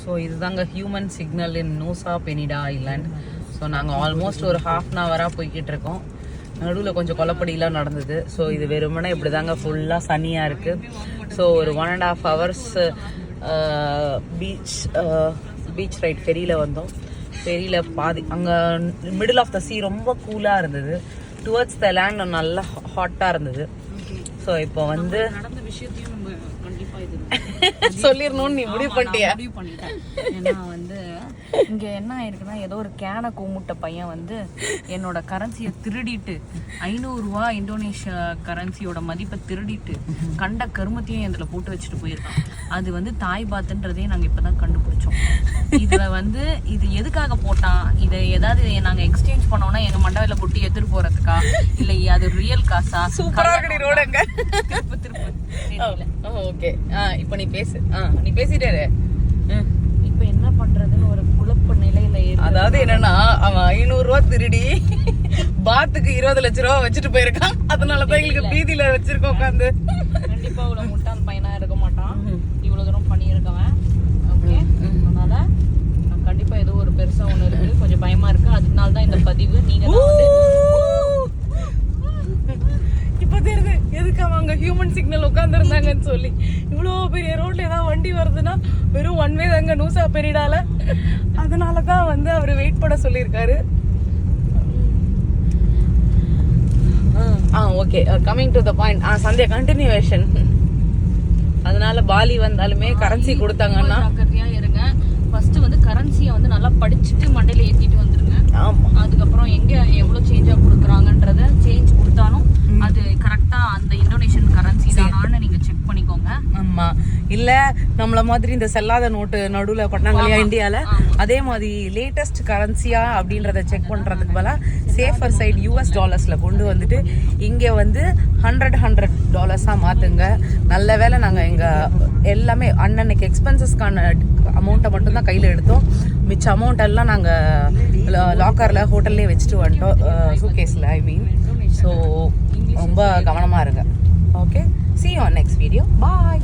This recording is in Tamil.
ஸோ இதுதாங்க ஹியூமன் சிக்னல் இன் நூசா பெனிடா ஐலாண்ட். ஸோ நாங்கள் ஆல்மோஸ்ட் ஒரு ½ போய்கிட்டு இருக்கோம். நடுவில் கொஞ்சம் கொலப்படியெலாம் நடந்தது. ஸோ இது வெறுமனே இப்படி தாங்க ஃபுல்லாக சன்னியாக இருக்குது. ஸோ ஒரு 1.5 hours பீச் ரைட் ஃபெரியில் வந்தோம். ஃபெரியில் பாதி அங்கே மிடில் ஆஃப் த சீ ரொம்ப கூலாக இருந்தது. டுவர்ட்ஸ் த லேண்ட் நல்லா ஹாட்டாக இருந்தது. ஸோ இப்போ வந்து நடந்த விஷயத்தையும் நம்ம கண்டிப்பாக இது சொல்லிடணும்னு நீ முடிவு பண்ணிட்டியா? முடிவு பண்ணிட்டேன். ஏன்னா வந்து இங்கே என்ன ஆயிருக்குன்னா, ஏதோ ஒரு கேனை கூமுட்ட பையன் வந்து என்னோட கரன்சியை திருடிட்டு 500 ரூபா இந்தோனேஷியா கரன்சியோட மதிப்பை திருடிட்டு கண்ட கருமத்தையும் இதில் போட்டு வச்சுட்டு போயிருக்கான். அது வந்து தாய் பாத்துன்றதையே நாங்கள் இப்போ தான் கண்டுபிடிச்சோம். இதில் வந்து இது எதுக்காக போட்டான், இதை ஏதாவது நாங்கள் எக்ஸ்சேஞ்ச் பண்ணோம்னா எங்கள் மண்டபத்தில் கொட்டி எடுத்துட்டு போகிறதுக்கா இல்லை அது ரியல் காசா? சூப்பராக ரோடுங்க. திருப்பு தெரியல. ஓகே, இப்போ நீ பேசு. நீ பேசிட்டாரு. இப்போ என்ன பண்றதுன்னு ஒரு குழப்ப நிலையில. அதாவது என்னன்னா, அவன் 500 ரூபா திருடி பாத்துக்கு 20 லட்ச ரூபா வச்சுட்டு போயிருக்கான். அதனாலதான் எங்களுக்கு பீதியில வச்சிருக்கோம் உட்காந்து. கண்டிப்பா இவ்வளவு முட்டாள் பையனா இருக்க மாட்டான், இவ்வளவு தூரம் பண்ணியிருக்கவன். ஓகே, அதனால கண்டிப்பா ஏதோ ஒரு பெருசா ஒண்ணு இருக்கு, கொஞ்சம் பயமா இருக்கு. அதனால தான் இந்த பதிவு. நீங்க இப்ப தெரியுது எதுக்கு அவங்க ஹியூமன் சிக்னல் உட்கார்ந்து இருந்தாங்கன்னு சொல்லி. இவ்வளவு பெரிய ரோட்ல ஏதாவது வண்டி வருதுன்னா வெறும் ஒன் வே தாங்க நூசா பெரிடால. அதனாலதான் வந்து அவரு வெயிட் பண்ண சொல்லியிருக்காரு. Okay, coming to the point. Sunday continuation. அதனால பாலி வந்தாலுமே கரன்சி கொடுத்தாங்கன்னா ஜாக்கிரதையா இருங்க. ஃபர்ஸ்ட் வந்து கரன்சியை வந்து நல்லா படிச்சுட்டு மண்டையில ஏத்திட்டு வந்துருங்க. ஆமா, அதுக்கப்புறம் எங்க எவ்வளவு சேஞ்சா கொடுக்குறாங்கன்றத, சேஞ்ச் கொடுத்தாலும் அது கரெக்டா அந்த இந்தோனேஷியன் கரன்சி தானான்னு நீங்க செக் பண்ணிக்கோங்க. ஆமா, இல்ல நம்மள மாதிரி இந்த செல்லாத நோட்டு நடுவுல பண்ணாங்க இல்லையா இந்தியால, அதே மாதிரி லேட்டஸ்ட் கரன்சியா அப்படின்றத செக் பண்றதுக்கு பதிலா சேஃபர் சைடு US டாலர்ஸ்ல கொண்டு வந்துட்டு இங்க வந்து $100 மாத்துங்க. நல்ல வேளை நாங்க எங்க எல்லாமே அன்னன்னைக்கு எக்ஸ்பென்சஸ்க்கான அமௌண்ட்டை மட்டும் தான் கையில எடுத்தோம். மிச்ச அமௌண்ட் எல்லாம் நாங்க லாக்கர்ல ஹோட்டல்லே வச்சுட்டு வந்துட்டோம், சூட்கேஸ்ல. ஐ மீன், ஸோ ரொம்ப கவனமா இருங்க. Okay, see you on next video. Bye.